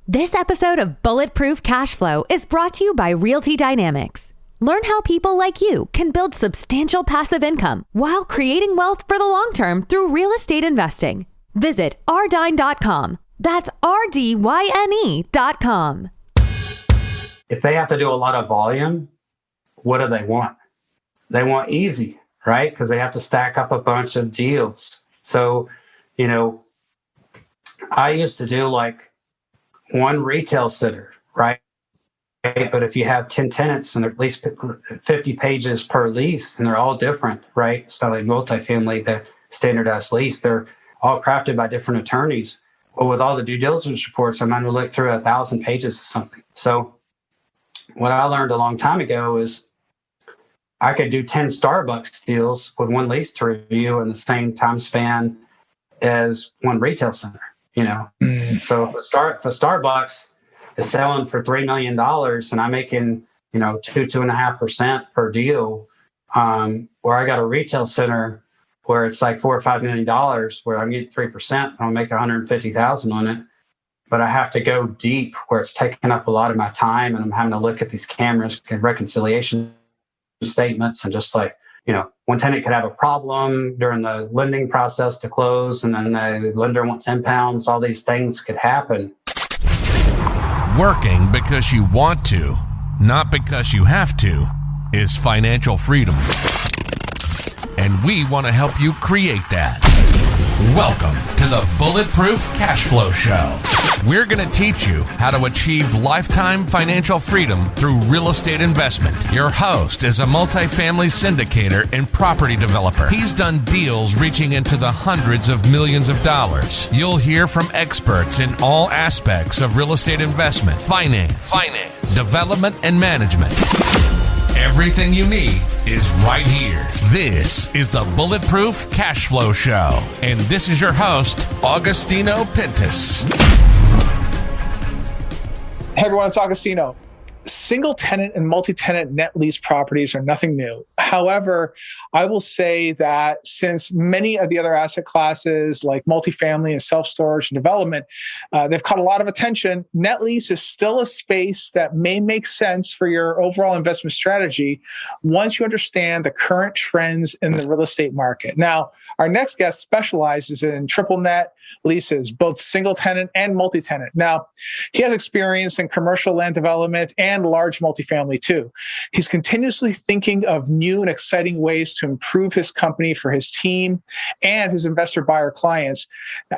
This episode of Bulletproof Cash Flow is brought to you by Realty Dynamics. Learn how people like you can build substantial passive income while creating wealth for the long term through real estate investing. Visit rdyne.com. That's RDYNE.com. If they have to do a lot of volume, what do they want? They want easy, right? Because they have to stack up a bunch of deals. So, I used to do like one retail center, right? But if you have 10 tenants and they're at least 50 pages per lease and they're all different, right? It's not like multifamily, the standardized lease, they're all crafted by different attorneys. Well, with all the due diligence reports, I'm going to look through 1,000 pages of something. So what I learned a long time ago is I could do 10 Starbucks deals with one lease to review in the same time span as one retail center, So if a Starbucks is selling for $3 million and I'm making, 2.5% per deal, where I got a retail center where it's like $4 or $5 million where I'm getting 3%, I'll make $150,000 on it. But I have to go deep where it's taking up a lot of my time and I'm having to look at these cameras and reconciliation statements and just like, one tenant could have a problem during the lending process to close and then the lender wants impounds, all these things could happen. Working because you want to, not because you have to, is financial freedom. And we want to help you create that. Welcome to the Bulletproof Cash Flow Show. We're going to teach you how to achieve lifetime financial freedom through real estate investment. Your host is a multifamily syndicator and property developer. He's done deals reaching into the hundreds of millions of dollars. You'll hear from experts in all aspects of real estate investment, finance, development, and management. Everything you need is right here. This is the Bulletproof Cash Flow Show. And this is your host, Augustino Pintus. Hey everyone, it's Augustino. Single-tenant and multi-tenant net lease properties are nothing new. However, I will say that since many of the other asset classes like multifamily and self-storage and development, they've caught a lot of attention, net lease is still a space that may make sense for your overall investment strategy once you understand the current trends in the real estate market. Now, our next guest specializes in triple net leases, both single-tenant and multi-tenant. Now, he has experience in commercial land development and large multifamily too. He's continuously thinking of new and exciting ways to improve his company for his team and his investor buyer clients.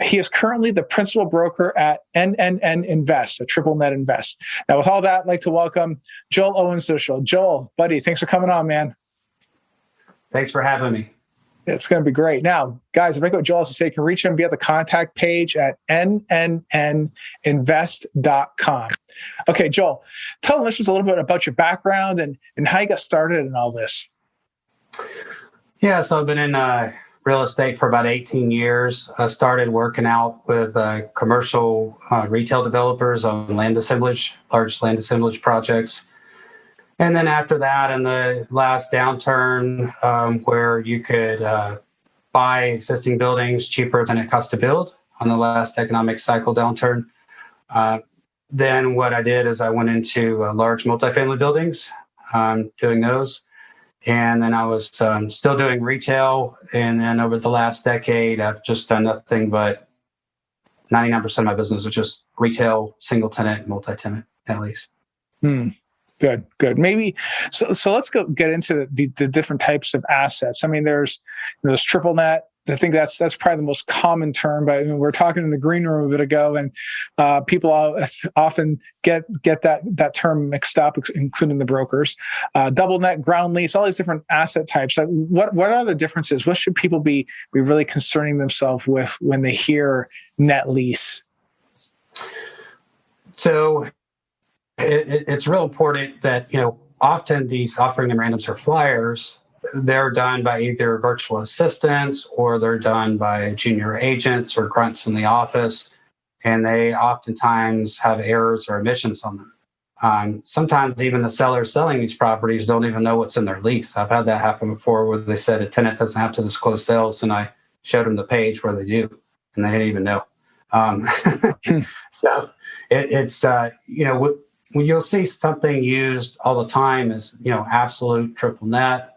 He is currently the principal broker at NNN Invest, a triple net invest. Now, with all that, I'd like to welcome Joel Owens to the show. Joel, buddy, thanks for coming on, man. Thanks for having me. It's going to be great. Now, guys, if I go Joel has to say, you can reach him via the contact page at nNNinvest.com. Okay, Joel, tell the listeners a little bit about your background and how you got started in all this. Yeah, so I've been in real estate for about 18 years. I started working out with commercial retail developers on land assemblage, large land assemblage projects. And then after that, in the last downturn, where you could buy existing buildings cheaper than it cost to build on the last economic cycle downturn, then what I did is I went into large multifamily buildings, doing those. And then I was still doing retail. And then over the last decade, I've just done nothing but 99% of my business is just retail, single tenant, multi-tenant, at least. Good. Maybe so. Let's get into the different types of assets. I mean, there's triple net. I think that's probably the most common term. But we were talking in the green room a bit ago, and people often get that term mixed up, including the brokers. Double net, ground lease, all these different asset types. What are the differences? What should people be really concerning themselves with when they hear net lease? So it's real important that, often these offering memorandums or flyers, they're done by either virtual assistants or they're done by junior agents or grunts in the office. And they oftentimes have errors or omissions on them. Sometimes even the sellers selling these properties don't even know what's in their lease. I've had that happen before where they said a tenant doesn't have to disclose sales, and I showed them the page where they do, and they didn't even know. So it's when you'll see something used all the time is, absolute triple net.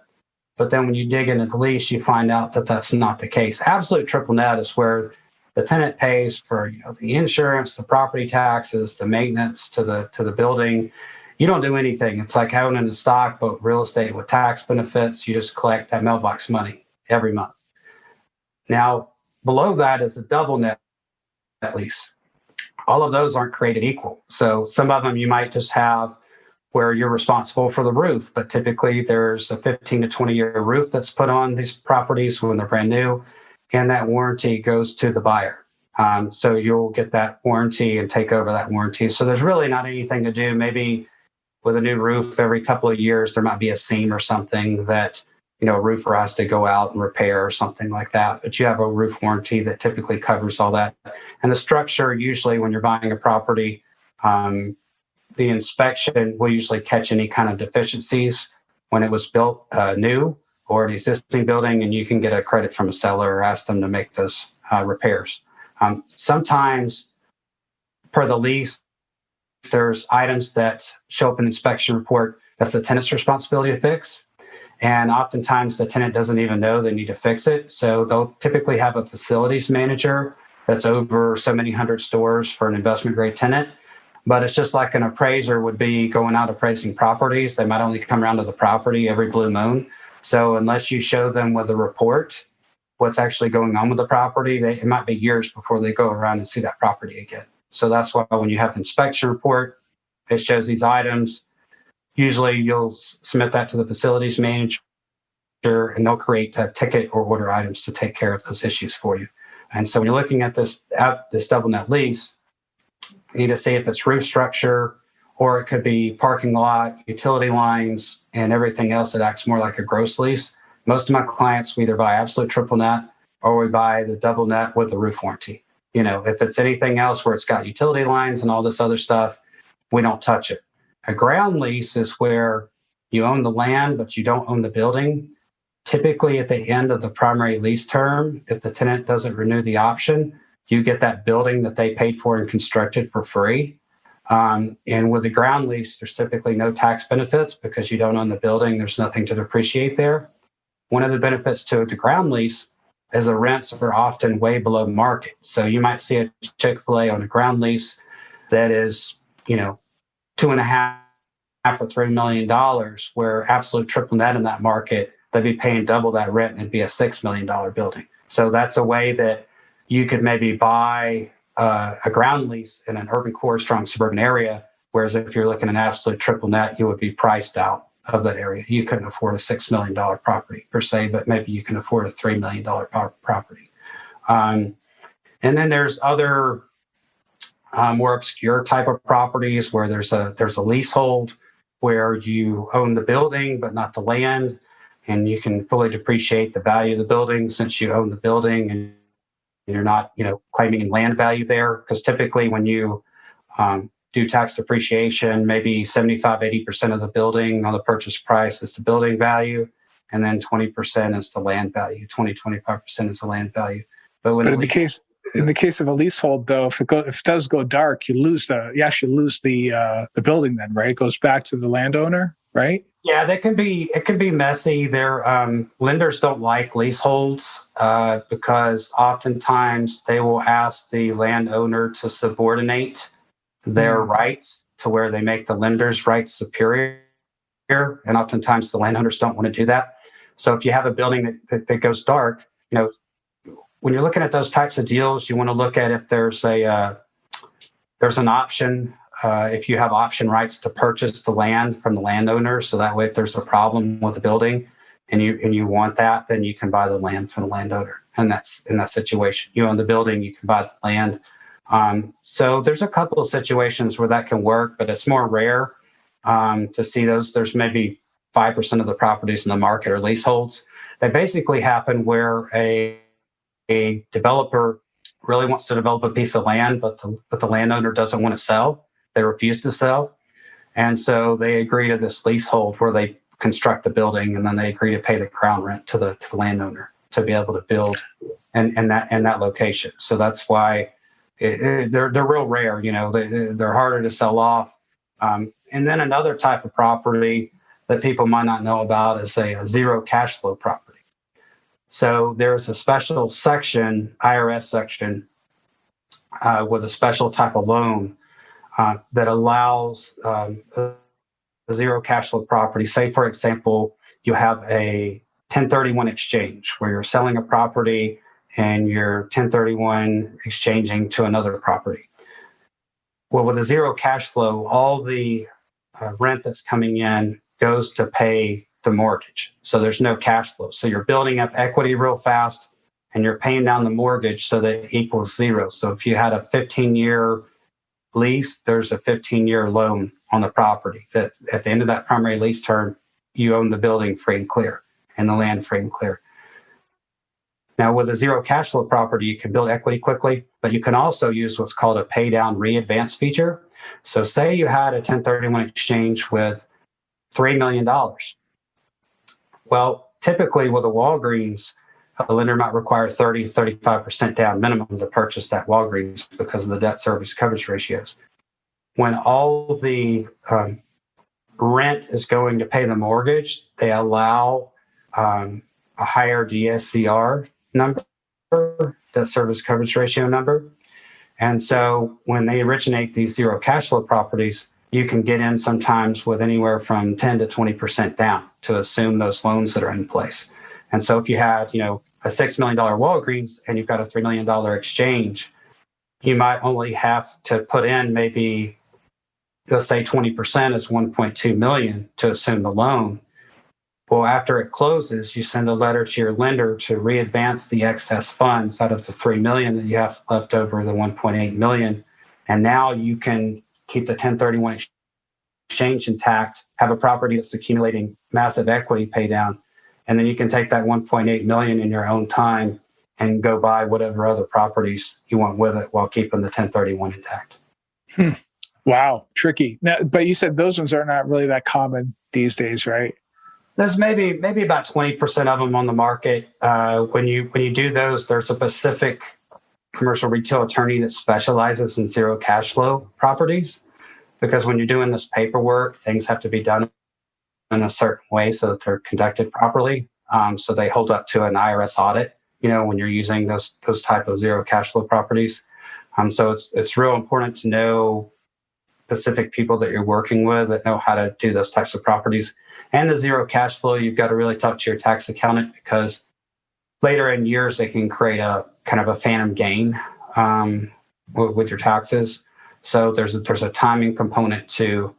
But then when you dig into the lease, you find out that that's not the case. Absolute triple net is where the tenant pays for the insurance, the property taxes, the maintenance to the building. You don't do anything. It's like owning a stock, but real estate with tax benefits. You just collect that mailbox money every month. Now, below that is a double net lease. All of those aren't created equal. So some of them you might just have where you're responsible for the roof, but typically there's a 15 to 20-year roof that's put on these properties when they're brand new, and that warranty goes to the buyer. So you'll get that warranty and take over that warranty. So there's really not anything to do. Maybe with a new roof, every couple of years, there might be a seam or something that a roofer has to go out and repair or something like that. But you have a roof warranty that typically covers all that. And the structure, usually when you're buying a property, the inspection will usually catch any kind of deficiencies when it was built new or an existing building, and you can get a credit from a seller or ask them to make those repairs. Sometimes, per the lease, there's items that show up in an inspection report that's the tenant's responsibility to fix. And oftentimes the tenant doesn't even know they need to fix it. So they'll typically have a facilities manager that's over so many hundred stores for an investment grade tenant. But it's just like an appraiser would be going out appraising properties. They might only come around to the property every blue moon. So unless you show them with a report what's actually going on with the property, it might be years before they go around and see that property again. So that's why when you have the inspection report, it shows these items. Usually you'll submit that to the facilities manager and they'll create a ticket or order items to take care of those issues for you. And so when you're looking at this double net lease, you need to see if it's roof structure, or it could be parking lot, utility lines, and everything else that acts more like a gross lease. Most of my clients, we either buy absolute triple net or we buy the double net with the roof warranty. If it's anything else where it's got utility lines and all this other stuff, we don't touch it. A ground lease is where you own the land, but you don't own the building. Typically at the end of the primary lease term, if the tenant doesn't renew the option, you get that building that they paid for and constructed for free. And with a ground lease, there's typically no tax benefits because you don't own the building. There's nothing to depreciate there. One of the benefits to the ground lease is the rents are often way below market. So you might see a Chick-fil-A on a ground lease that is, $2.5 or $3 million, where absolute triple net in that market, they'd be paying double that rent and it'd be a $6 million building. So that's a way that you could maybe buy a ground lease in an urban core, strong suburban area. Whereas if you're looking at an absolute triple net, you would be priced out of that area. You couldn't afford a $6 million property per se, but maybe you can afford a $3 million property. And then there's other more obscure type of properties where there's a leasehold where you own the building but not the land, and you can fully depreciate the value of the building since you own the building, and you're not claiming land value there, because typically when you do tax depreciation, maybe 75-80% of the building on the purchase price is the building value, and then 20% is the land value. 20-25% is the land value. But in the case of a leasehold, though, if it does go dark, you actually lose the building. Then, right? It goes back to the landowner, right? Yeah, it can be messy. Lenders don't like leaseholds because oftentimes they will ask the landowner to subordinate their rights to where they make the lender's rights superior, and oftentimes the landowners don't want to do that. So if you have a building that goes dark, when you're looking at those types of deals, you want to look at if there's an option. If you have option rights to purchase the land from the landowner, so that way if there's a problem with the building and you want that, then you can buy the land from the landowner. And that's in that situation. You own the building, you can buy the land. So there's a couple of situations where that can work, but it's more rare to see those. There's maybe 5% of the properties in the market are leaseholds. They basically happen where a developer really wants to develop a piece of land, but the landowner doesn't want to sell. They refuse to sell. And so they agree to this leasehold where they construct the building, and then they agree to pay the ground rent to the landowner to be able to build in that location. So that's why they're real rare. They're harder to sell off. And then another type of property that people might not know about is a zero cash flow property. So there's a special section, IRS section, with a special type of loan that allows a zero cash flow property. Say, for example, you have a 1031 exchange where you're selling a property and you're 1031 exchanging to another property. Well, with a zero cash flow, all the rent that's coming in goes to pay the mortgage. So there's no cash flow. So you're building up equity real fast and you're paying down the mortgage so that it equals zero. So if you had a 15-year lease, there's a 15-year loan on the property that at the end of that primary lease term, you own the building free and clear and the land free and clear. Now, with a zero cash flow property, you can build equity quickly, but you can also use what's called a pay down re-advance feature. So say you had a 1031 exchange with $3 million. Well, typically with a Walgreens, a lender might require 30-35% down minimum to purchase that Walgreens because of the debt service coverage ratios. When all the rent is going to pay the mortgage, they allow a higher DSCR number, debt service coverage ratio number. And so when they originate these zero cash flow properties, you can get in sometimes with anywhere from 10 to 20% down to assume those loans that are in place. And so if you had, a $6 million Walgreens and you've got a $3 million exchange, you might only have to put in maybe, let's say 20% is 1.2 million to assume the loan. Well, after it closes, you send a letter to your lender to re-advance the excess funds out of the 3 million that you have left over, the 1.8 million. And now you can keep the 1031 exchange intact, have a property that's accumulating massive equity pay down, and then you can take that 1.8 million in your own time and go buy whatever other properties you want with it while keeping the 1031 intact. Wow, tricky. Now, but you said those ones are not really that common these days, right? There's maybe about 20% of them on the market. When you do those, there's a specific commercial retail attorney that specializes in zero cash flow properties, because when you're doing this paperwork, things have to be done in a certain way so that they're conducted properly. So they hold up to an IRS audit, when you're using those type of zero cash flow properties. So it's real important to know specific people that you're working with that know how to do those types of properties. And the zero cash flow, you've got to really talk to your tax accountant, because later in years, they can create a kind of a phantom gain with your taxes. So there's a timing component to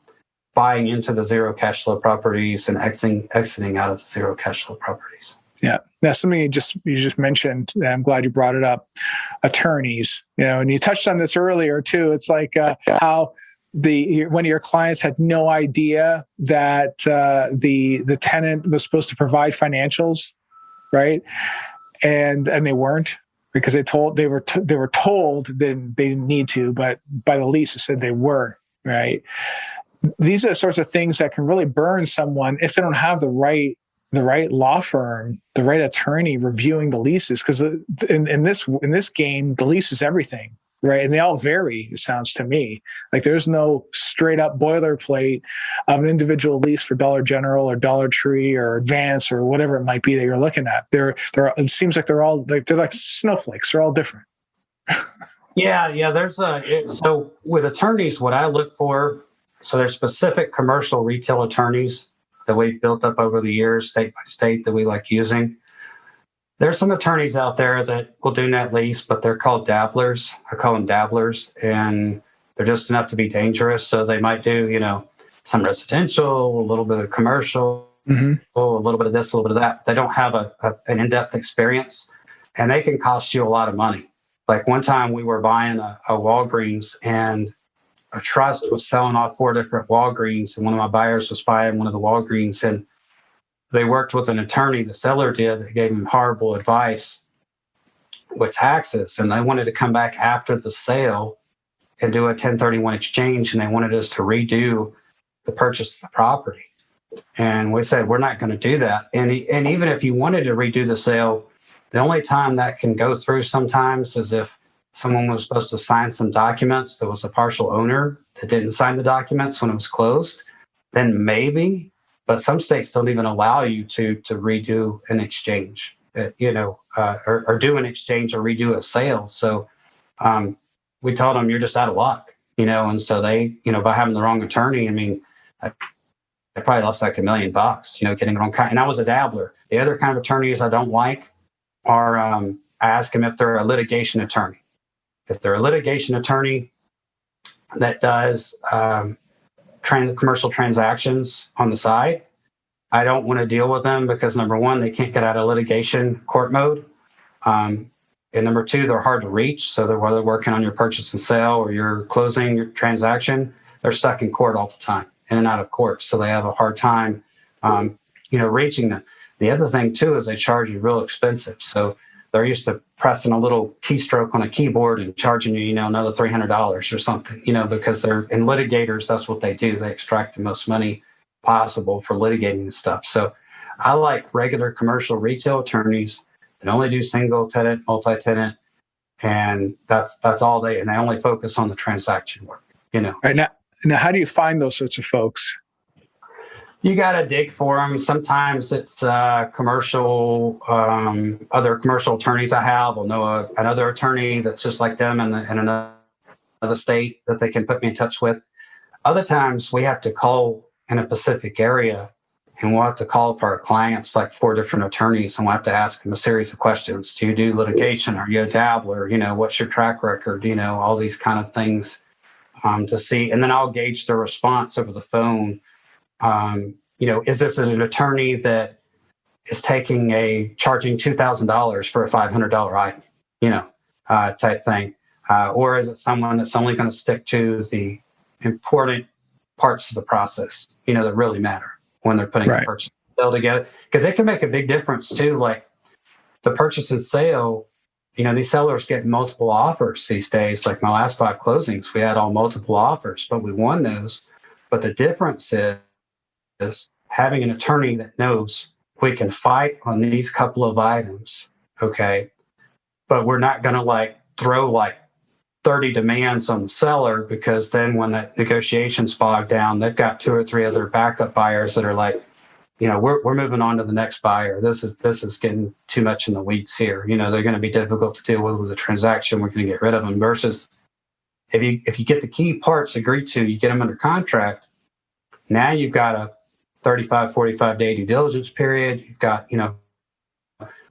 buying into the zero cash flow properties and exiting out of the zero cash flow properties. Yeah, that's something you just mentioned. And I'm glad you brought it up. Attorneys, and you touched on this earlier too. It's like how one of your clients had no idea that the tenant was supposed to provide financials, right? And they weren't, because they were told they didn't need to, but by the lease it said they were, right? These are the sorts of things that can really burn someone if they don't have the right law firm, the right attorney reviewing the leases. Because in this game, the lease is everything, right? And they all vary, it sounds to me. Like there's no straight up boilerplate of an individual lease for Dollar General or Dollar Tree or Advance or whatever it might be that you're looking at. It seems like they're like snowflakes. They're all different. Yeah. So with attorneys, what I look for, so there's specific commercial retail attorneys that we've built up over the years, state by state, that we like using. There's some attorneys out there that will do net lease, but they're called dabblers. I call them dabblers, and they're just enough to be dangerous. So they might do, some residential, a little bit of commercial, a little bit of this, a little bit of that. They don't have an in-depth experience, and they can cost you a lot of money. Like one time we were buying a Walgreens, and a trust was selling off 4 different Walgreens, and one of my buyers was buying one of the Walgreens, and they worked with an attorney, the seller did, that gave him horrible advice with taxes. And they wanted to come back after the sale and do a 1031 exchange. And they wanted us to redo the purchase of the property. And we said, we're not going to do that. And even if you wanted to redo the sale, the only time that can go through sometimes is if someone was supposed to sign some documents, there was a partial owner that didn't sign the documents when it was closed, then maybe, but some states don't even allow you to redo an exchange, or do an exchange or redo a sale. So we told them, you're just out of luck, and so they, by having the wrong attorney, I mean, I probably lost like $1 million, getting the wrong kind. And I was a dabbler. The other kind of attorneys I don't like are, I ask them if they're a litigation attorney. If they're a litigation attorney that does commercial transactions on the side, I don't want to deal with them because number one, they can't get out of litigation court mode. And number two, they're hard to reach. So whether they're working on your purchase and sale or you're closing your transaction, they're stuck in court all the time, in and out of court. So they have a hard time, reaching them. The other thing too is they charge you real expensive. So they're used to pressing a little keystroke on a keyboard and charging you, another $300 or something, because they're in litigators. That's what they do. They extract the most money possible for litigating this stuff. So I like regular commercial retail attorneys that only do single tenant, multi-tenant, and that's all they only focus on the transaction work, Right, now, how do you find those sorts of folks? You got to dig for them. Sometimes it's commercial, other commercial attorneys I have will know another attorney that's just like them in another state that they can put me in touch with. Other times we have to call in a specific area and we'll have to call for our clients like 4 different attorneys and we'll have to ask them a series of questions. Do you do litigation? Are you a dabbler? What's your track record? All these kind of things to see. And then I'll gauge their response over the phone. Is this an attorney that is charging $2,000 for a $500 item, type thing? Or is it someone that's only going to stick to the important parts of the process, that really matter when they're putting a purchase and sale together? Because it can make a big difference too. Like the purchase and sale, these sellers get multiple offers these days. Like my last 5 closings, we had all multiple offers, but we won those. But the difference is having an attorney that knows we can fight on these couple of items, okay? But we're not going to throw 30 demands on the seller because then when that negotiation's bogged down, they've got 2 or 3 other backup buyers that are like, we're moving on to the next buyer. This is getting too much in the weeds here. They're going to be difficult to deal with a transaction. We're going to get rid of them. Versus if you get the key parts agreed to, you get them under contract. Now you've got a 35, 45 day due diligence period. You've got, an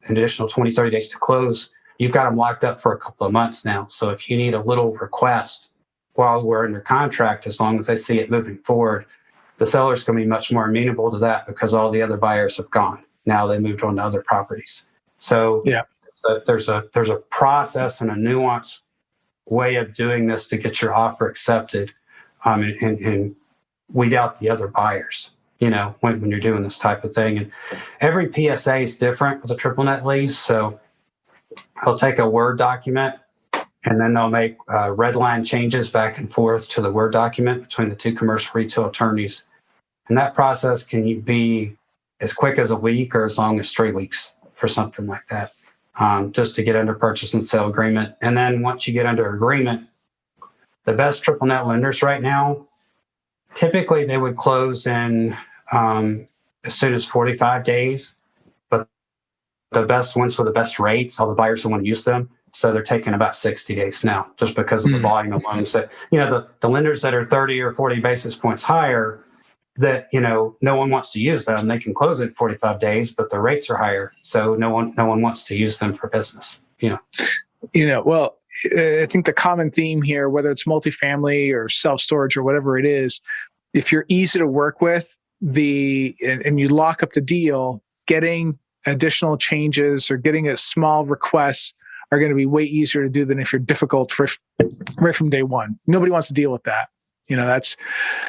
additional 20, 30 days to close. You've got them locked up for a couple of months now. So if you need a little request while we're under contract, as long as they see it moving forward, the seller's going to be much more amenable to that because all the other buyers have gone. Now they moved on to other properties. So there's a process and a nuanced way of doing this to get your offer accepted, and weed out the other buyers, when you're doing this type of thing. And every PSA is different with a triple net lease. So they'll take a Word document and then they'll make red line changes back and forth to the Word document between the 2 commercial retail attorneys. And that process can be as quick as a week or as long as 3 weeks for something like that, just to get under purchase and sale agreement. And then once you get under agreement, the best triple net lenders right now, typically they would close in as soon as 45 days, but the best ones with the best rates, all the buyers who want to use them, so they're taking about 60 days now just because of the volume of loans that, the lenders that are 30 or 40 basis points higher that, no one wants to use them. They can close it in 45 days, but the rates are higher. So no one wants to use them for business, Well, I think the common theme here, whether it's multifamily or self-storage or whatever it is, if you're easy to work with, and you lock up the deal, getting additional changes or getting a small requests are going to be way easier to do than if you're difficult right from day one. Nobody wants to deal with that. That's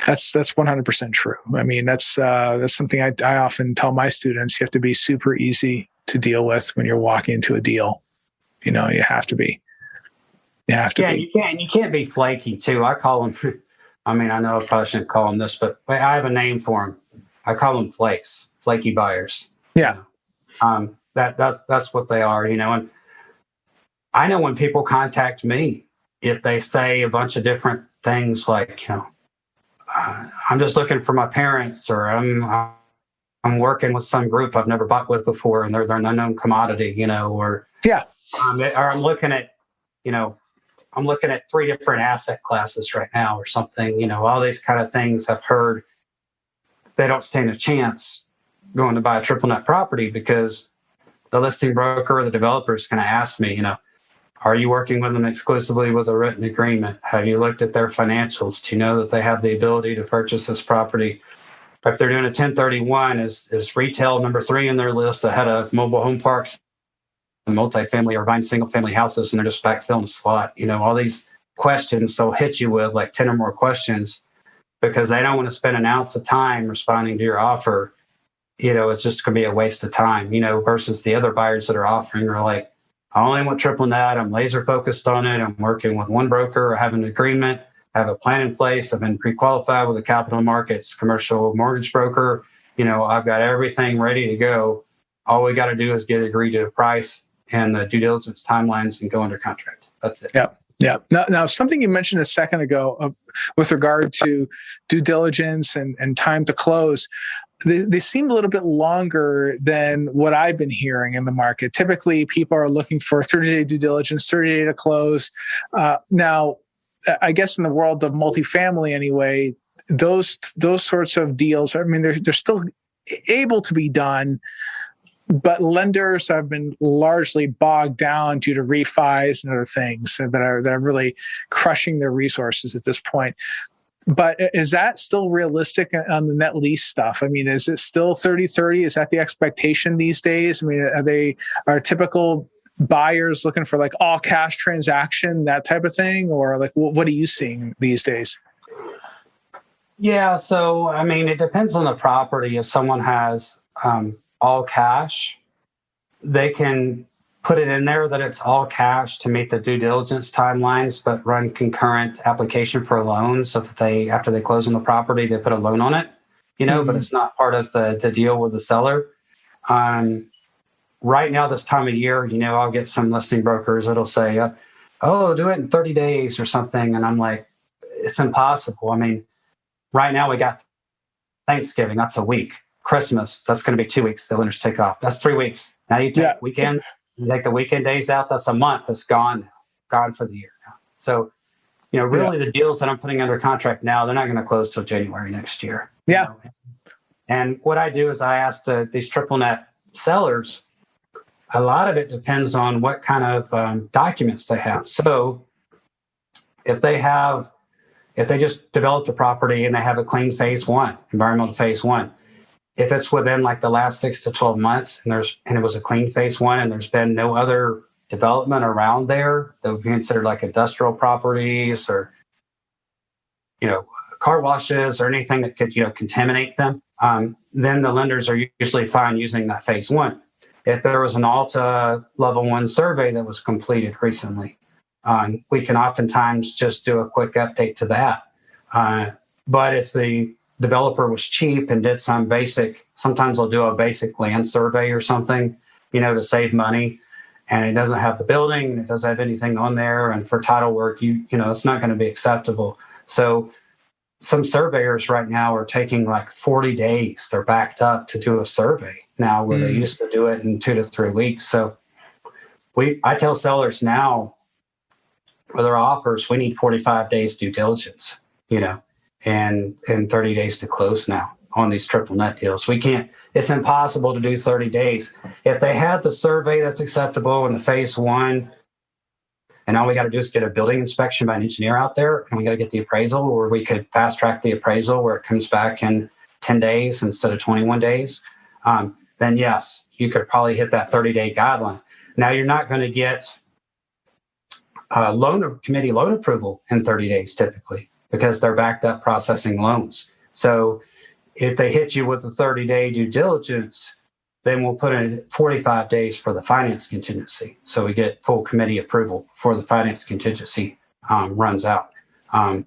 100% true. I mean, that's something I often tell my students. You have to be super easy to deal with when you're walking into a deal. You have to be. You have to be. You can't be flaky too. I call them. I mean, I know I probably shouldn't call them this, but I have a name for them. I call them flakes, flaky buyers. Yeah. That's what they are, and I know when people contact me, if they say a bunch of different things like, I'm just looking for my parents, or I'm working with some group I've never bought with before, and they're an unknown commodity, or I'm looking at, I'm looking at 3 different asset classes right now or something, all these kind of things I've heard. They don't stand a chance going to buy a triple net property because the listing broker or the developer is going to ask me, are you working with them exclusively with a written agreement? Have you looked at their financials? Do you know that they have the ability to purchase this property? If they're doing a 1031, is retail number 3 in their list ahead of mobile home parks, multifamily, or buying single family houses, and they're just backfilling a slot? All these questions they'll hit you with, like 10 or more questions, because they don't want to spend an ounce of time responding to your offer. It's just going to be a waste of time, versus the other buyers that are offering are like, I only want triple net. I'm laser focused on it. I'm working with one broker. I have an agreement. I have a plan in place. I've been pre-qualified with a capital markets commercial mortgage broker. I've got everything ready to go. All we got to do is get agreed to a price and the due diligence timelines and go under contract. That's it. Yeah. Now, something you mentioned a second ago with regard to due diligence and time to close, they seem a little bit longer than what I've been hearing in the market. Typically, people are looking for 30-day due diligence, 30-day to close. Now, I guess in the world of multifamily anyway, those sorts of deals, they're still able to be done, but lenders have been largely bogged down due to refis and other things that are really crushing their resources at this point. But is that still realistic on the net lease stuff? Is it still 30-30? Is that the expectation these days? Are typical buyers looking for like all cash transaction, that type of thing? Or like, what are you seeing these days? Yeah. So, it depends on the property. If someone has all cash, they can put it in there that it's all cash to meet the due diligence timelines, but run concurrent application for a loan so that after they close on the property, they put a loan on it, but it's not part of the deal with the seller. Right now, this time of year, I'll get some listing brokers that'll say, do it in 30 days or something. And I'm like, it's impossible. Right now we got Thanksgiving, that's a week. Christmas, that's going to be 2 weeks. The lenders take off. That's 3 weeks. Now you take weekend. You take the weekend days out, that's a month. That's gone for the year now. So, really the deals that I'm putting under contract now, they're not going to close till January next year. Yeah. And what I do is I ask these triple net sellers, a lot of it depends on what kind of documents they have. So if they just developed a property and they have a clean phase 1, environmental phase 1, if it's within like the last 6 to 12 months and it was a clean phase 1 and there's been no other development around there that would be considered like industrial properties or, car washes or anything that could, contaminate them, then the lenders are usually fine using that phase 1. If there was an Alta level 1 survey that was completed recently, we can oftentimes just do a quick update to that. But if the developer was cheap and did sometimes they'll do a basic land survey or something, to save money, and it doesn't have the building, it doesn't have anything on there, and for title work, it's not going to be acceptable. So some surveyors right now are taking like 40 days. They're backed up to do a survey now where they used to do it in 2 to 3 weeks. So I tell sellers now with our offers, we need 45 days due diligence, and 30 days to close now on these triple net deals. It's impossible to do 30 days. If they have the survey that's acceptable in the phase 1, and all we got to do is get a building inspection by an engineer out there, and we got to get the appraisal, or we could fast track the appraisal where it comes back in 10 days instead of 21 days, then yes, you could probably hit that 30-day guideline. Now, you're not going to get committee loan approval in 30 days typically, because they're backed up processing loans. So if they hit you with the 30-day due diligence, then we'll put in 45 days for the finance contingency. So we get full committee approval before the finance contingency runs out. Or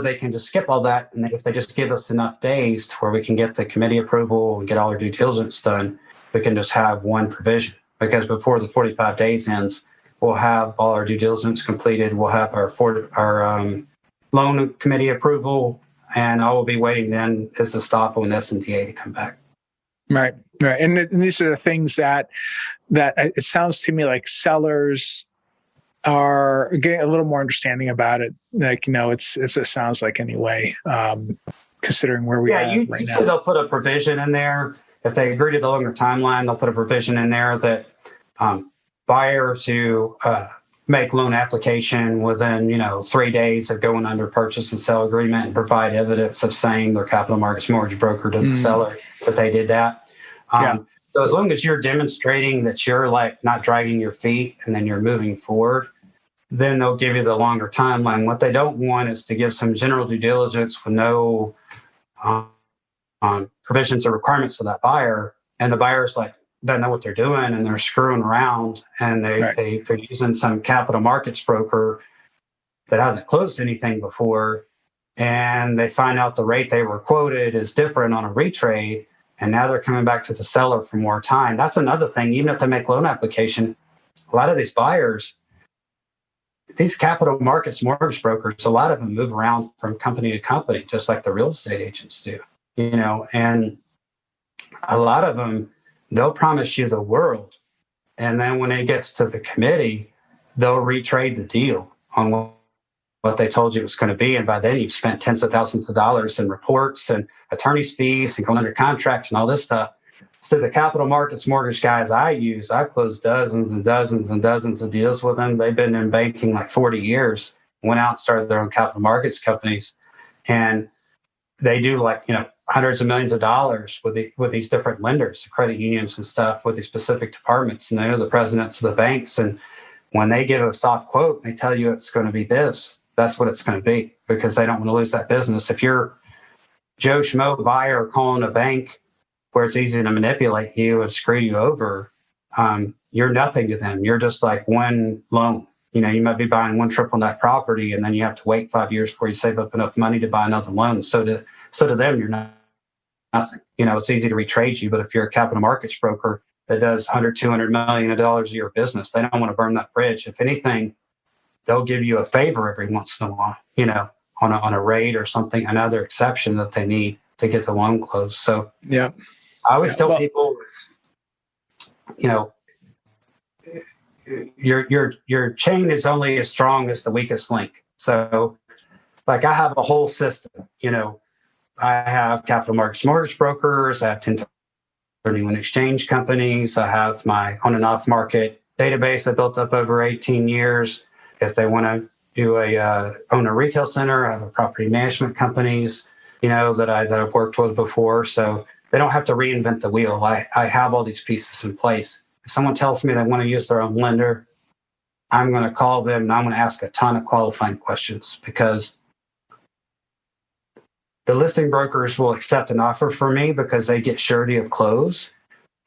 they can just skip all that. And if they just give us enough days to where we can get the committee approval and get all our due diligence done, we can just have one provision. because before the 45 days ends, we'll have all our due diligence completed. We'll have our loan committee approval, and all we'll be waiting then is the stop on SNDA to come back. Right. And these are the things that it sounds to me like sellers are getting a little more understanding about it. Like, it sounds like anyway, considering where we are right now. Usually they'll put a provision in there. If they agree to the longer timeline, they'll put a provision in there that buyers who make loan application within 3 days of going under purchase and sale agreement and provide evidence of saying their capital markets mortgage broker to the seller that they did that. So as long as you're demonstrating that you're like not dragging your feet and then you're moving forward, then they'll give you the longer timeline. What they don't want is to give some general due diligence with no provisions or requirements to that buyer, and the buyer's like doesn't know what they're doing and they're screwing around, and they're using some capital markets broker that hasn't closed anything before, and they find out the rate they were quoted is different on a retrade, and now they're coming back to the seller for more time. That's another thing. Even if they make loan application, a lot of these buyers, these capital markets mortgage brokers, a lot of them move around from company to company, just like the real estate agents do, and a lot of them, they'll promise you the world. And then when it gets to the committee, they'll retrade the deal on what they told you it was going to be. And by then you've spent tens of thousands of dollars in reports and attorney's fees and going under contract and all this stuff. So the capital markets mortgage guys I closed dozens and dozens and dozens of deals with them. They've been in banking like 40 years, went out and started their own capital markets companies. And they do hundreds of millions of dollars with these different lenders, credit unions and stuff, with these specific departments. And they know the presidents of the banks. And when they give a soft quote, they tell you it's going to be this. That's what it's going to be, because they don't want to lose that business. If you're Joe Schmo buyer calling a bank where it's easy to manipulate you and screw you over, you're nothing to them. You're just like one loan. You might be buying one triple net property, and then you have to wait 5 years before you save up enough money to buy another loan. So to them, you're nothing. It's easy to retrade you, but if you're a capital markets broker that does $100, $200 million a year business, they don't want to burn that bridge. If anything, they'll give you a favor every once in a while, on a rate or something, another exception that they need to get the loan closed. So I always tell people, your chain is only as strong as the weakest link. So like I have a whole system, I have capital markets mortgage brokers, I have 1031 exchange companies, I have my on and off market database I built up over 18 years. If they want to do own a retail center, I have a property management companies, that I've worked with before. So they don't have to reinvent the wheel. I have all these pieces in place. If someone tells me they want to use their own lender, I'm going to call them and I'm going to ask a ton of qualifying questions, because the listing brokers will accept an offer from me because they get surety of close,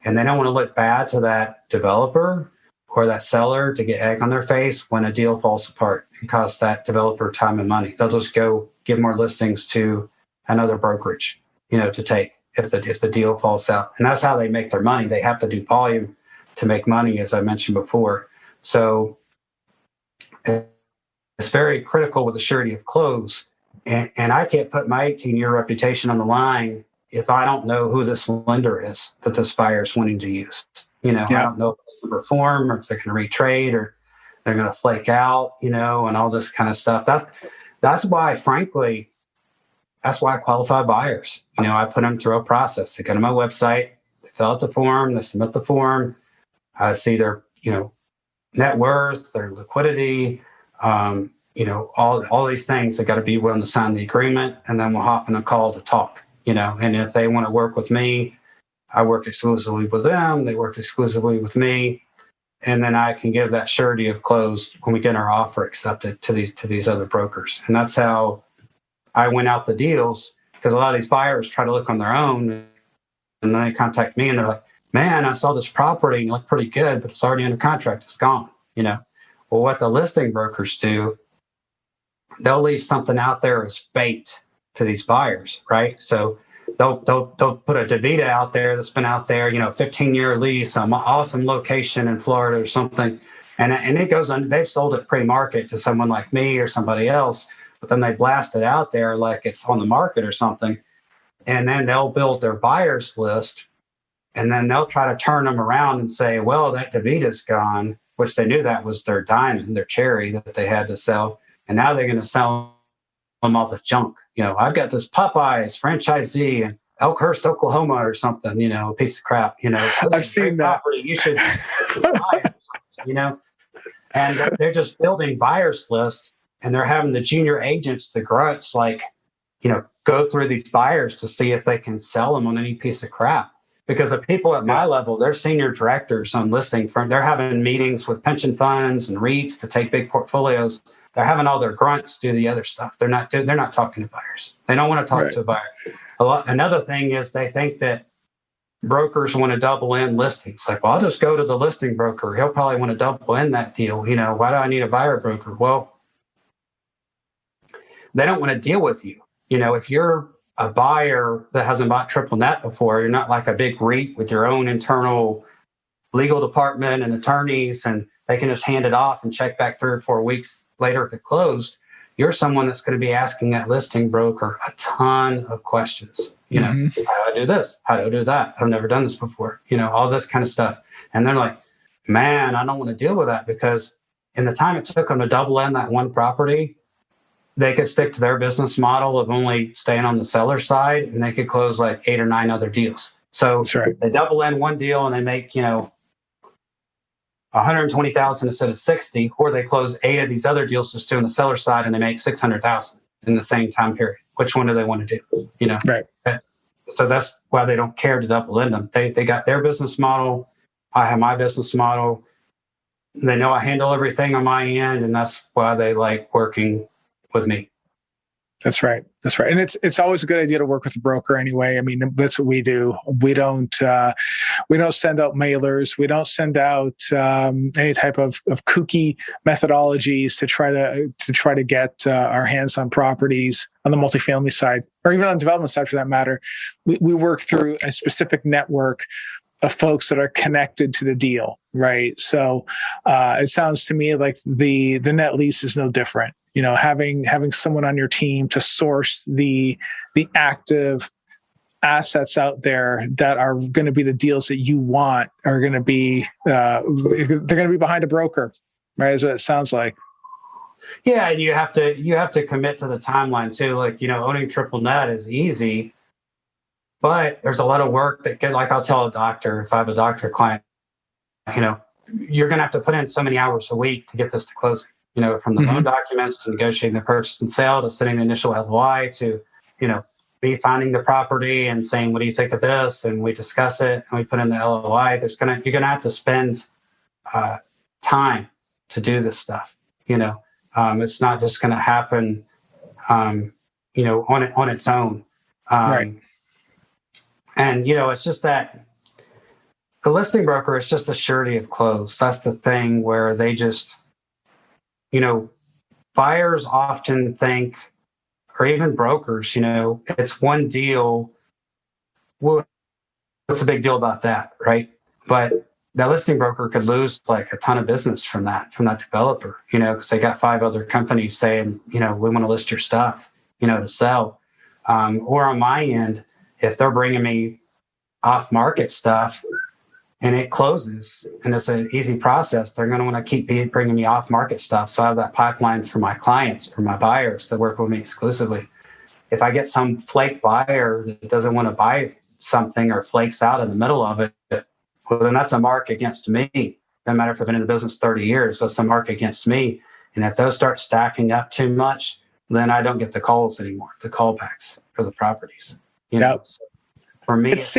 and they don't want to look bad to that developer or that seller to get egg on their face when a deal falls apart and costs that developer time and money. They'll just go give more listings to another brokerage, to take if the deal falls out. And that's how they make their money. They have to do volume to make money, as I mentioned before. So it's very critical with the surety of close. And I can't put my 18-year reputation on the line if I don't know who this lender is that this buyer is wanting to use. I don't know if they can perform, or if they're going to retrade, or they're going to flake out, and all this kind of stuff. That's why, frankly, that's why I qualify buyers. I put them through a process. They go to my website, they fill out the form, they submit the form. I see their, net worth, their liquidity, all these things. They got to be willing to sign the agreement, and then we'll hop in a call to talk, and if they want to work with me, I work exclusively with them. They work exclusively with me. And then I can give that surety of close when we get our offer accepted to these other brokers. And that's how I win out the deals, because a lot of these buyers try to look on their own, and then they contact me and they're like, man, I saw this property and it looked pretty good, but it's already under contract. It's gone, Well, what the listing brokers do, they'll leave something out there as bait to these buyers, right? So they'll put a DaVita out there that's been out there, 15-year lease, some awesome location in Florida or something. And it goes on, they've sold it pre-market to someone like me or somebody else, but then they blast it out there like it's on the market or something. And then they'll build their buyers list, and then they'll try to turn them around and say, well, that DaVita's gone, which they knew that was their diamond, their cherry that they had to sell. And now they're going to sell them all the junk. I've got this Popeyes franchisee in Elkhurst, Oklahoma or something, a piece of crap, I've seen that. Property. You should buy it, and they're just building buyers list, and they're having the junior agents, the grunts, go through these buyers to see if they can sell them on any piece of crap. Because the people at my level, they're senior directors on listing firm. They're having meetings with pension funds and REITs to take big portfolios. They're having all their grunts do the other stuff. They're not talking to buyers. They don't want to talk to a buyer. Another thing is they think that brokers want to double in listings. Like, well, I'll just go to the listing broker. He'll probably want to double in that deal. Why do I need a buyer broker? Well, they don't want to deal with you. If you're a buyer that hasn't bought triple net before, you're not like a big REIT with your own internal legal department and attorneys, and they can just hand it off and check back 3 or 4 weeks later if it closed. You're someone that's going to be asking that listing broker a ton of questions. How do I do this? How do I do that? I've never done this before. All this kind of stuff. And they're like, man, I don't want to deal with that, because in the time it took them to double in that one property, they could stick to their business model of only staying on the seller side, and they could close like 8 or 9 other deals. So that's right. They double in one deal and they make, $120,000 instead of 60, or they close 8 of these other deals just doing the seller side and they make $600,000 in the same time period. Which one do they want to do? Right. So that's why they don't care to double in them. They got their business model. I have my business model. They know I handle everything on my end, and that's why they like working with me. That's right. And it's always a good idea to work with a broker anyway. I mean, that's what we do. We don't send out mailers. We don't send out any type of kooky methodologies to try to get our hands on properties on the multifamily side, or even on the development side for that matter. We work through a specific network of folks that are connected to the deal, right? So it sounds to me like the net lease is no different. Having someone on your team to source the active assets out there that are going to be the deals that you want are going to be they're going to be behind a broker, right? Is what it sounds like. Yeah, and you have to commit to the timeline too. Like, owning triple net is easy, but there's a lot of work like I'll tell a doctor, if I have a doctor client, you're going to have to put in so many hours a week to get this to closing. From the loan documents to negotiating the purchase and sale to setting the initial LOI to, me finding the property and saying, what do you think of this? And we discuss it and we put in the LOI. You're going to have to spend time to do this stuff. It's not just going to happen, on its own. Right. And, it's just that the listing broker is just a surety of close. That's the thing where they just, buyers often think, or even brokers, it's one deal. Well, what's the big deal about that, right? But that listing broker could lose like a ton of business from that developer, because they got 5 other companies saying, we want to list your stuff, to sell. Or on my end, if they're bringing me off-market stuff, and it closes, and it's an easy process, they're going to want to keep bringing me off-market stuff. So I have that pipeline for my clients, for my buyers that work with me exclusively. If I get some flake buyer that doesn't want to buy something or flakes out in the middle of it, well, then that's a mark against me. No matter if I've been in the business 30 years, that's a mark against me. And if those start stacking up too much, then I don't get the calls anymore, the callbacks for the properties. So for me, it's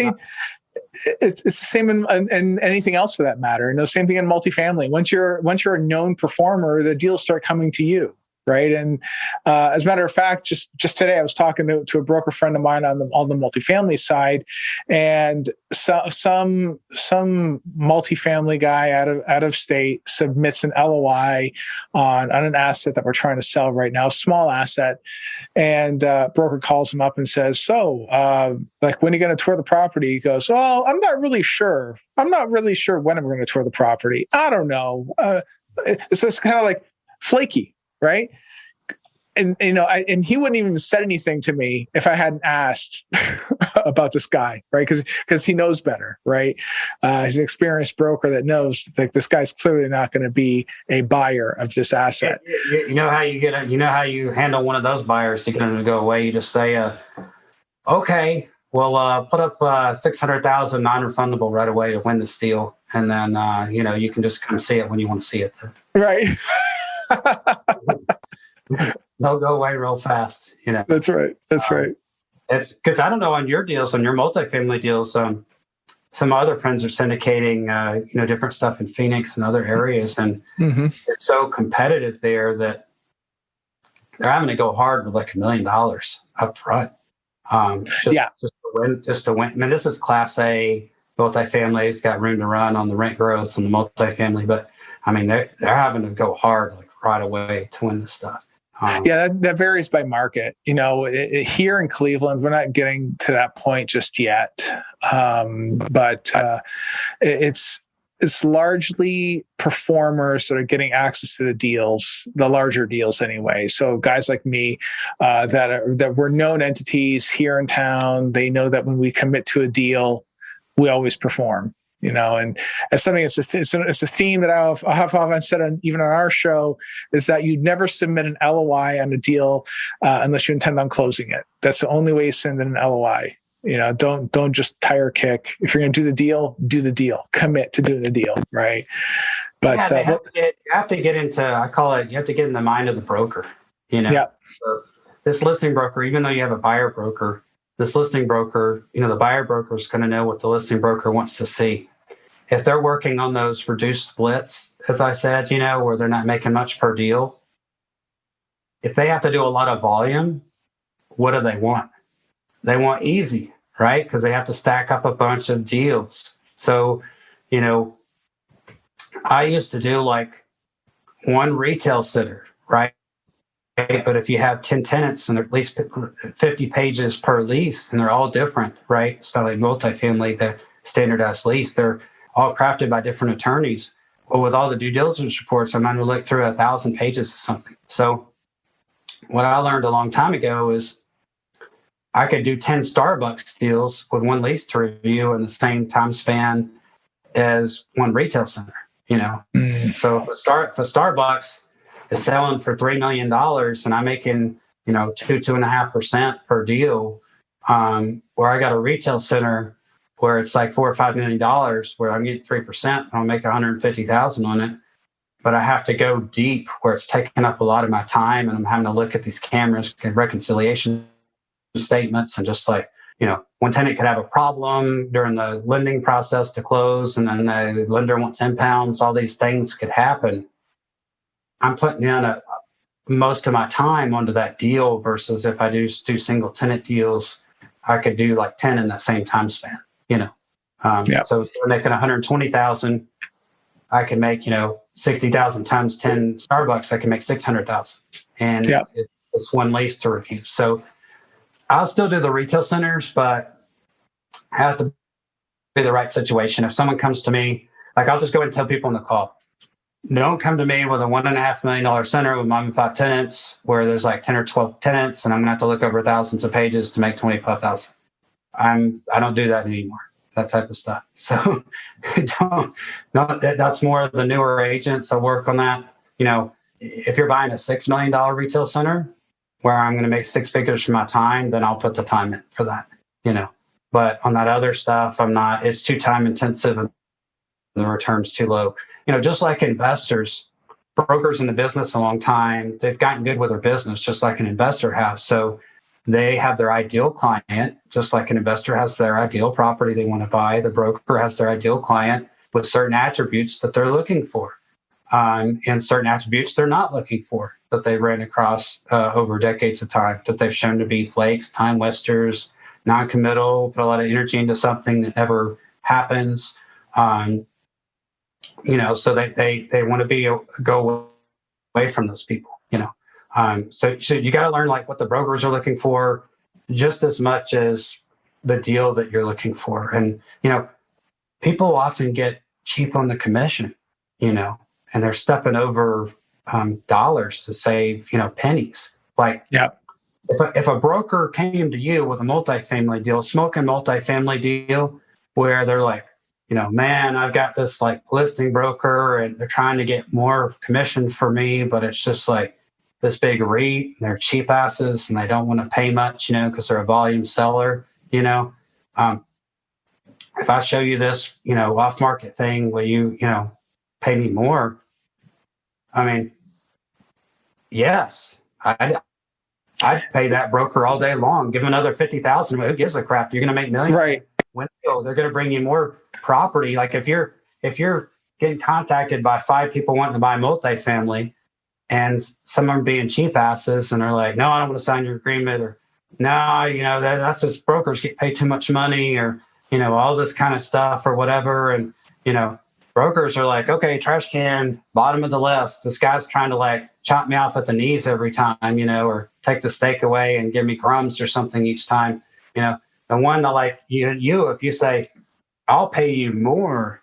the same in anything else for that matter. And the same thing in multifamily. Once you're a known performer, the deals start coming to you, right? And as a matter of fact, just today I was talking to a broker friend of mine on the multifamily side, and some multifamily guy out of state submits an LOI on an asset that we're trying to sell right now, small asset, and broker calls him up and says, "So, like, when are you going to tour the property?" He goes, "Oh, I'm not really sure. I'm not really sure when I'm going to tour the property. I don't know." It's just kind of like flaky, right? And and he wouldn't even said anything to me if I hadn't asked about this guy, right? Because he knows better, right? He's an experienced broker that knows like this guy's clearly not going to be a buyer of this asset. You know how you handle one of those buyers to get them to go away. You just say, "Okay, we'll put up $600,000 non-refundable right away to win this deal," and then you can just come see it when you want to see it. Right. They'll go away real fast. That's right. Right. It's because I don't know on your deals, on your multifamily deals, some other friends are syndicating, different stuff in Phoenix and other areas, and it's so competitive there that they're having to go hard with like $1 million up front. Just to win. I mean, this is Class A multifamily. It's got room to run on the rent growth on the multifamily, but I mean, they're having to go hard like right away to win this stuff. That varies by market. Here in Cleveland, we're not getting to that point just yet, but it's largely performers that are getting access to the deals, the larger deals anyway. So guys like me that we're known entities here in town. They know that when we commit to a deal, we always perform. And it's something. It's a theme that I have often said, even on our show, is that you never submit an LOI on a deal unless you intend on closing it. That's the only way you send in an LOI. Don't just tire kick. If you're going to do the deal. Commit to doing the deal, right? But you have to get into. I call it. You have to get in the mind of the broker. Yeah. So this listing broker, even though you have a buyer broker, this listing broker, the buyer broker is going to know what the listing broker wants to see. If they're working on those reduced splits, as I said, where they're not making much per deal, if they have to do a lot of volume, what do they want? They want easy, right? Because they have to stack up a bunch of deals. So, I used to do like one retail sitter, right? But if you have 10 tenants and at least 50 pages per lease, and they're all different, right? It's not like multifamily, the standardized lease, they're all crafted by different attorneys. Well, with all the due diligence reports, I'm going to look through 1,000 pages of something. So what I learned a long time ago is I could do 10 Starbucks deals with one lease to review in the same time span as one retail center, So if a Starbucks is selling for $3 million and I'm making, 2.5% per deal, where I got a retail center where it's like $4 or $5 million, where I'm getting 3%, I'll make $150,000 on it. But I have to go deep where it's taking up a lot of my time, and I'm having to look at these cameras and reconciliation statements, and just like, one tenant could have a problem during the lending process to close, and then the lender wants impounds. All these things could happen. I'm putting in most of my time onto that deal versus if I do single tenant deals, I could do like 10 in the same time span. So if they're making 120,000, I can make 60,000 times 10 Starbucks. I can make 600,000, and it's one lease to review. So I'll still do the retail centers, but it has to be the right situation. If someone comes to me, like I'll just go and tell people on the call, don't come to me with a $1.5 million center with mom and pop tenants where there's like 10 or 12 tenants, and I'm gonna have to look over thousands of pages to make 25,000. I don't do that anymore, that type of stuff. So that's more of the newer agents. I work on that. If you're buying a $6 million retail center where I'm going to make 6 figures for my time, then I'll put the time in for that, But on that other stuff, I'm not. It's too time intensive and the return's too low. Just like investors, brokers in the business a long time, they've gotten good with their business just like an investor has. So they have their ideal client, just like an investor has their ideal property they want to buy. The broker has their ideal client with certain attributes that they're looking for, and certain attributes they're not looking for. that they ran across over decades of time that they've shown to be flakes, time wasters, non-committal, put a lot of energy into something that never happens. So they want to go away from those people, So you got to learn like what the brokers are looking for just as much as the deal that you're looking for. And, people often get cheap on the commission, and they're stepping over dollars to save, pennies. Like, yeah. If a broker came to you with a multifamily deal, smoking multifamily deal, where they're like, man, I've got this like listing broker and they're trying to get more commission for me, but it's just like this big REIT, and they're cheap asses and they don't want to pay much, because they're a volume seller, if I show you this, off market thing, will you, pay me more? I mean, yes, I'd pay that broker all day long. Give them another 50,000. Who gives a crap? You're going to make millions. Right. They're going to bring you more property. Like if you're getting contacted by 5 people wanting to buy multifamily, and some of them being cheap asses, and they're like, no, I don't want to sign your agreement, or no, that's just brokers get paid too much money, or all this kind of stuff or whatever. And brokers are like, okay, trash can, bottom of the list. This guy's trying to like chop me off at the knees every time, or take the steak away and give me crumbs or something each time. The one that like if you say, I'll pay you more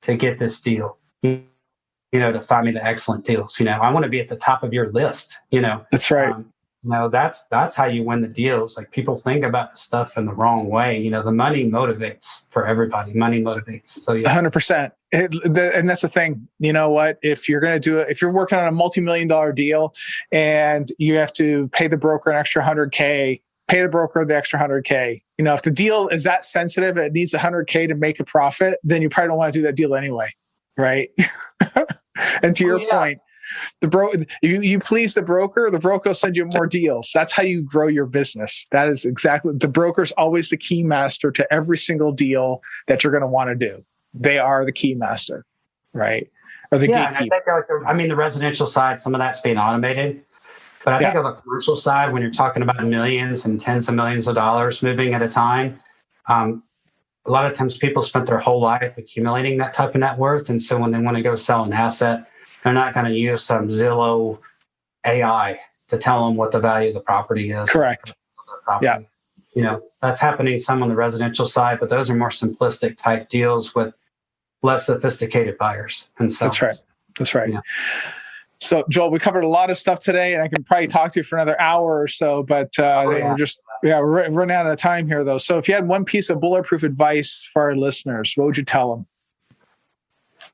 to get this deal, to find me the excellent deals. I want to be at the top of your list. That's right. That's how you win the deals. Like people think about the stuff in the wrong way. The money motivates for everybody. Money motivates. So 100%. And that's the thing. You know what? If you're going to do it, if you're working on a multi-million-dollar deal and you have to pay the broker an extra $100K, pay the broker the extra $100K. If the deal is that sensitive and it needs $100K to make a profit, then you probably don't want to do that deal anyway, right? And to your point, you please the broker will send you more deals. That's how you grow your business. That is exactly, the broker's always the key master to every single deal that you're going to want to do. They are the key master, right? Or the gatekeeper. I think the residential side, some of that's being automated. But I think on the commercial side, when you're talking about millions and tens of millions of dollars moving at a time, a lot of times people spent their whole life accumulating that type of net worth. And so when they want to go sell an asset, they're not going to use some Zillow AI to tell them what the value of the property is. Correct. Yeah. That's happening some on the residential side, but those are more simplistic type deals with less sophisticated buyers. And so That's right. Yeah. So, Joel, we covered a lot of stuff today, and I can probably talk to you for another hour or so, but we're running out of time here, though. So if you had one piece of bulletproof advice for our listeners, what would you tell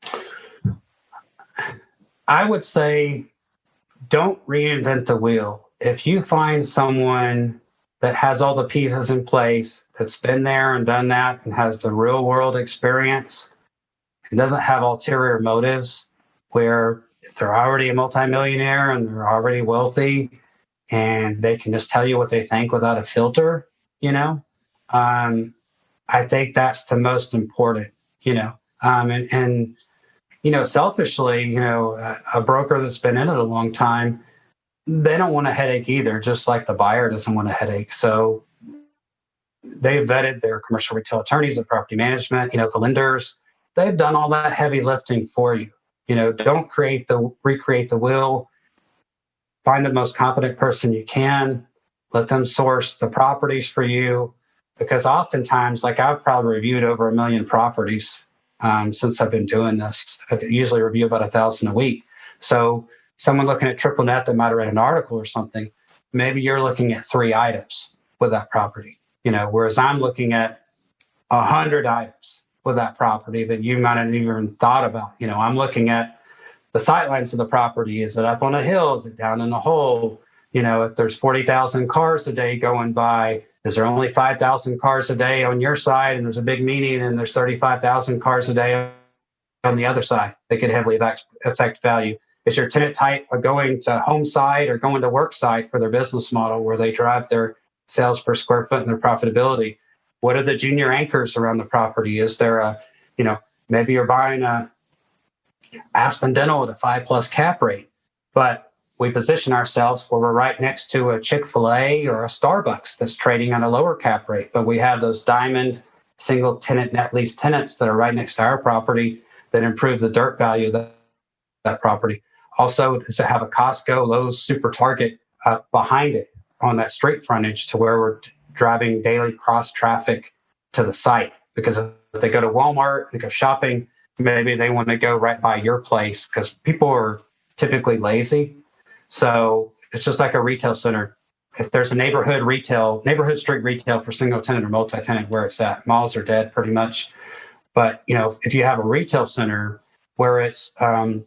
them? I would say don't reinvent the wheel. If you find someone that has all the pieces in place, that's been there and done that, and has the real world experience, and doesn't have ulterior motives, where if they're already a multimillionaire and they're already wealthy and they can just tell you what they think without a filter, I think that's the most important, selfishly, a broker that's been in it a long time, they don't want a headache either, just like the buyer doesn't want a headache. So they've vetted their commercial retail attorneys, the property management, the lenders. They've done all that heavy lifting for you. Don't recreate the wheel. Find the most competent person you can. Let them source the properties for you. Because oftentimes, like I've probably reviewed over 1 million properties since I've been doing this. I usually review about 1,000 a week. So someone looking at triple net that might have read an article or something, maybe you're looking at 3 items with that property, whereas I'm looking at 100 items with that property that you might have even thought about. I'm looking at the sightlines of the property. Is it up on a hill? Is it down in a hole? If there's 40,000 cars a day going by, is there only 5,000 cars a day on your side? And there's a big meeting and there's 35,000 cars a day on the other side that could heavily affect value. Is your tenant type going to home side or going to work side for their business model where they drive their sales per square foot and their profitability? What are the junior anchors around the property? Is there maybe you're buying a Aspen Dental at a 5+ cap rate, but we position ourselves where we're right next to a Chick-fil-A or a Starbucks that's trading at a lower cap rate, but we have those diamond single tenant net lease tenants that are right next to our property that improve the dirt value of that property. Also, to have a Costco, Lowe's, Super Target behind it on that street frontage to where we're driving daily cross traffic to the site. Because if they go to Walmart, they go shopping, maybe they want to go right by your place because people are typically lazy. So it's just like a retail center. If there's a neighborhood street retail for single tenant or multi-tenant, where it's at, malls are dead pretty much. But, if you have a retail center where it's, the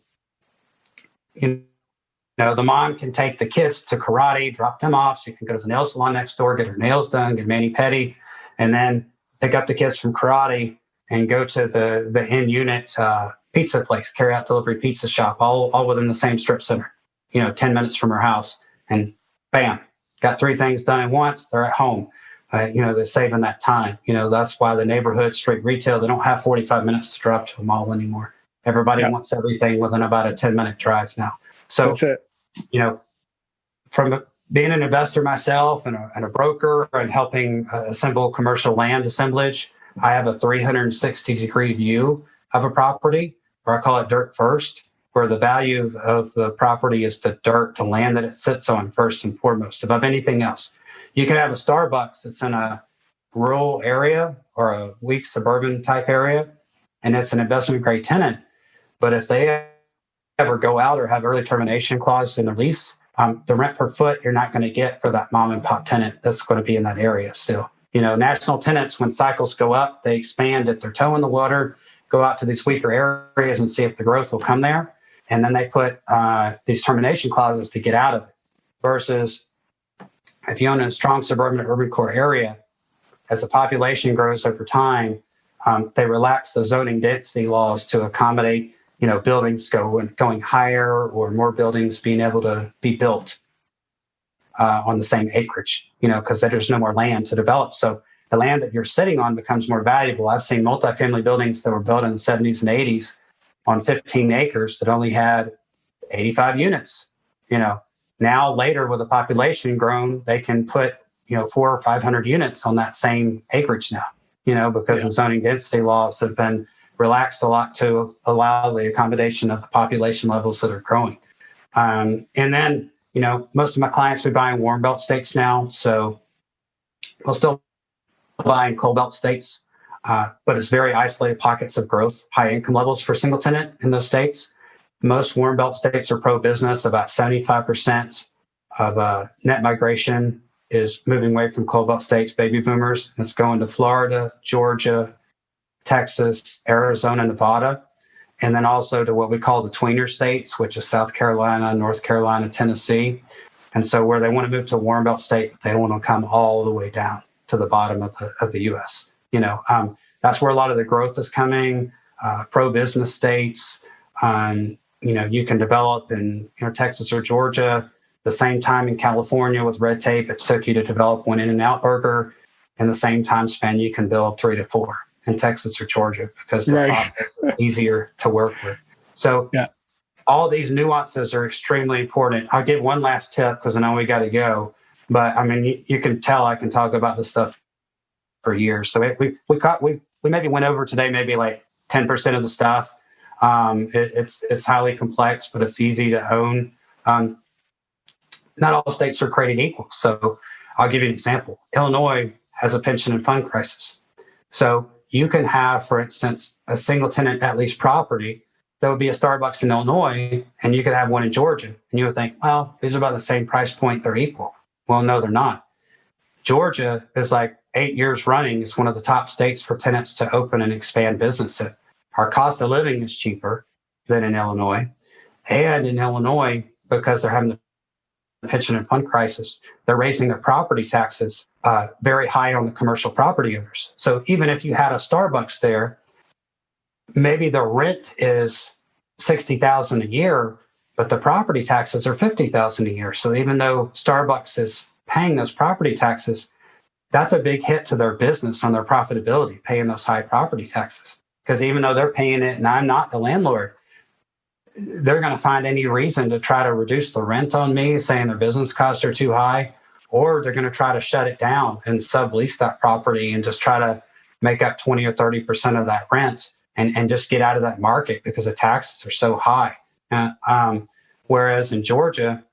mom can take the kids to karate, drop them off. She can go to the nail salon next door, get her nails done, get mani-pedi, and then pick up the kids from karate and go to the in-unit pizza place, carry-out delivery pizza shop, all within the same strip center, 10 minutes from her house. And bam, got 3 things done at once. They're at home. They're saving that time. That's why the neighborhood street retail, they don't have 45 minutes to drive to a mall anymore. Everybody wants everything within about a 10-minute drive now. So, that's it. From being an investor myself and a broker and helping assemble commercial land assemblage, I have a 360-degree view of a property, or I call it dirt first, where the value of the property is the dirt, the land that it sits on first and foremost, above anything else. You can have a Starbucks that's in a rural area or a weak suburban type area, and it's an investment grade tenant. But if they ever go out or have early termination clause in their lease, the rent per foot you're not going to get for that mom and pop tenant that's going to be in that area still. National tenants, when cycles go up, they expand, dip their toe in the water, go out to these weaker areas and see if the growth will come there. And then they put these termination clauses to get out of it. Versus if you own a strong suburban or urban core area, as the population grows over time, they relax the zoning density laws to accommodate buildings going higher or more buildings being able to be built on the same acreage, because there's no more land to develop. So the land that you're sitting on becomes more valuable. I've seen multifamily buildings that were built in the 70s and 80s on 15 acres that only had 85 units. Now later with the population grown, they can put 400 or 500 units on that same acreage now, because the zoning density laws have been relaxed a lot to allow the accommodation of the population levels that are growing. And then, most of my clients we buy in warm belt states now. So we'll still buy in cold belt states, but it's very isolated pockets of growth, high income levels for single tenant in those states. Most warm belt states are pro-business. About 75% of net migration is moving away from cold belt states, baby boomers. It's going to Florida, Georgia, Texas, Arizona, Nevada, and then also to what we call the tweener states, which is South Carolina, North Carolina, Tennessee. And so where they want to move to a warm belt state, they don't want to come all the way down to the bottom of the U.S. That's where a lot of the growth is coming, pro-business states. You can develop in Texas or Georgia the same time in California with red tape it took you to develop one In-N-Out burger. In the same time span, you can build 3 to 4 in Texas or Georgia because the process is easier to work with. So all these nuances are extremely important. I'll give one last tip because I know we got to go. But you can tell I can talk about this stuff for years. So we maybe went over today maybe like 10% of the stuff. It's highly complex, but it's easy to own. Not all states are created equal. So I'll give you an example. Illinois has a pension and fund crisis. So you can have, for instance, a single tenant net lease property that would be a Starbucks in Illinois, and you could have one in Georgia. And you would think, well, these are about the same price point. They're equal. Well, no, they're not. Georgia is like 8 years running. It's one of the top states for tenants to open and expand business in. Our cost of living is cheaper than in Illinois. And in Illinois, because they're having the pension and fund crisis, they're raising their property taxes very high on the commercial property owners. So even if you had a Starbucks there, maybe the rent is $60,000 a year, but the property taxes are $50,000 a year. So even though Starbucks is paying those property taxes, that's a big hit to their business on their profitability, paying those high property taxes. Because even though they're paying it and I'm not the landlord, they're going to find any reason to try to reduce the rent on me, saying their business costs are too high, or they're going to try to shut it down and sublease that property and just try to make up 20 or 30% of that rent and just get out of that market because the taxes are so high. Whereas in Georgia,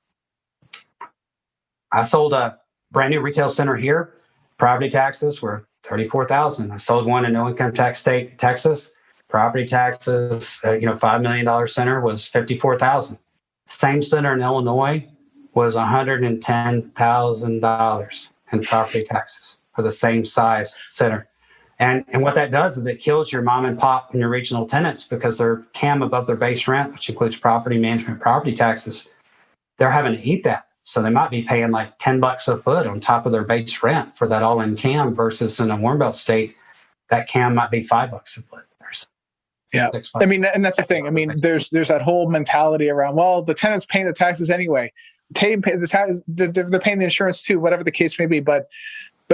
I sold a brand new retail center here. Property taxes were $34,000. I sold one in no income tax state, Texas. Property taxes, $5 million center was $54,000. Same center in Illinois was $110,000 in property taxes for the same size center. And what that does is it kills your mom and pop and your regional tenants because they're CAM above their base rent, which includes property management, property taxes. They're having to eat that. So they might be paying like $10 a foot on top of their base rent for that all-in CAM versus in a warm belt state, that CAM might be $5 a foot. Yeah. I mean, and that's the thing. I mean, there's that whole mentality around, well, the tenant's paying the taxes anyway. They're paying the insurance too, whatever the case may be. But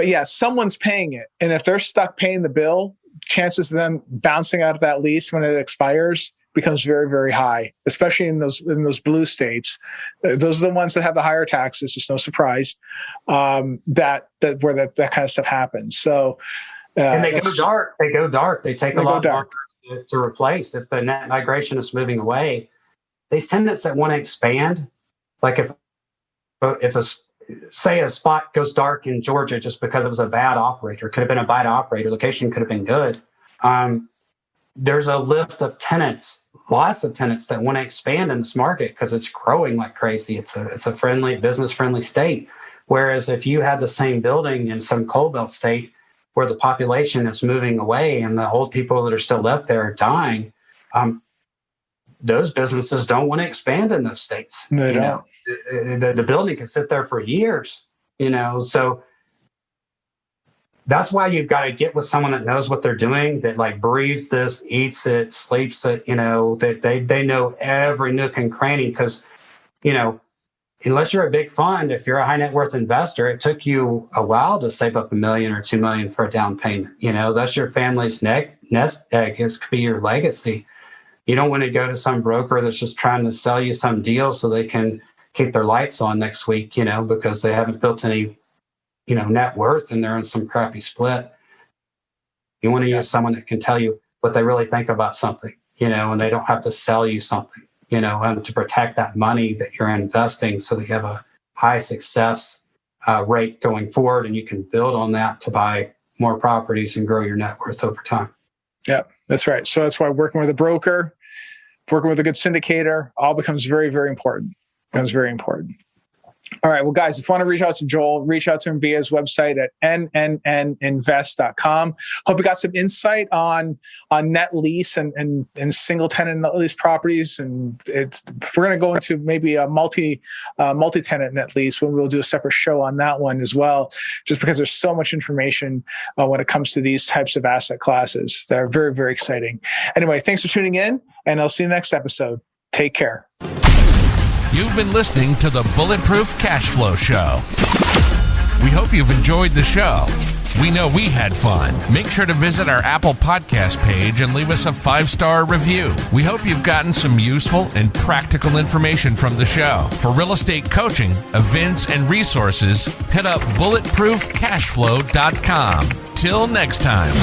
yeah, someone's paying it. And if they're stuck paying the bill, chances of them bouncing out of that lease when it expires becomes very, very high, especially in those blue states. Those are the ones that have the higher taxes. It's no surprise that kind of stuff happens. So, and they go dark. They go dark. They take a lot longer to replace. If the net migration is moving away, these tenants that want to expand, like if say a spot goes dark in Georgia just because it was a bad operator, could have been a bad operator, location could have been good. There's a list of tenants, lots of tenants that want to expand in this market because it's growing like crazy. It's a friendly, business friendly state. Whereas if you had the same building in some coal belt state where the population is moving away and the old people that are still left there are dying, those businesses don't want to expand in those states. No, they don't. The building can sit there for years, so that's why you've got to get with someone that knows what they're doing, that like breathes this, eats it, sleeps it, that they know every nook and cranny. Because, unless you're a big fund, if you're a high net worth investor, it took you a while to save up $1 million or $2 million for a down payment. That's your family's nest egg. It could be your legacy. You don't want to go to some broker that's just trying to sell you some deal so they can keep their lights on next week, because they haven't built any, net worth and they're in some crappy split. You want to use someone that can tell you what they really think about something, and they don't have to sell you something, and to protect that money that you're investing so that you have a high success rate going forward, and you can build on that to buy more properties and grow your net worth over time. Yeah, that's right. So that's why working with a broker, working with a good syndicator, all becomes very, very important. Becomes very important. All right. Well, guys, if you want to reach out to Joel, reach out to him via his website at nnninvest.com. Hope you got some insight on net lease and single-tenant net lease properties. And we're going to go into maybe a multi-tenant net lease when we'll do a separate show on that one as well, just because there's so much information when it comes to these types of asset classes. They're very, very exciting. Anyway, thanks for tuning in, and I'll see you next episode. Take care. You've been listening to the Bulletproof Cash Flow Show. We hope you've enjoyed the show. We know we had fun. Make sure to visit our Apple Podcast page and leave us a 5-star review. We hope you've gotten some useful and practical information from the show. For real estate coaching, events, and resources, hit up bulletproofcashflow.com. Till next time.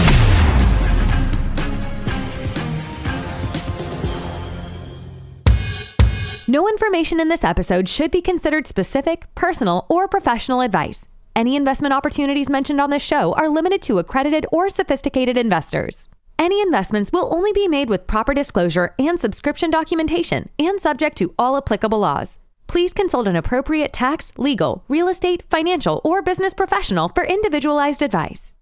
No information in this episode should be considered specific, personal, or professional advice. Any investment opportunities mentioned on this show are limited to accredited or sophisticated investors. Any investments will only be made with proper disclosure and subscription documentation and subject to all applicable laws. Please consult an appropriate tax, legal, real estate, financial, or business professional for individualized advice.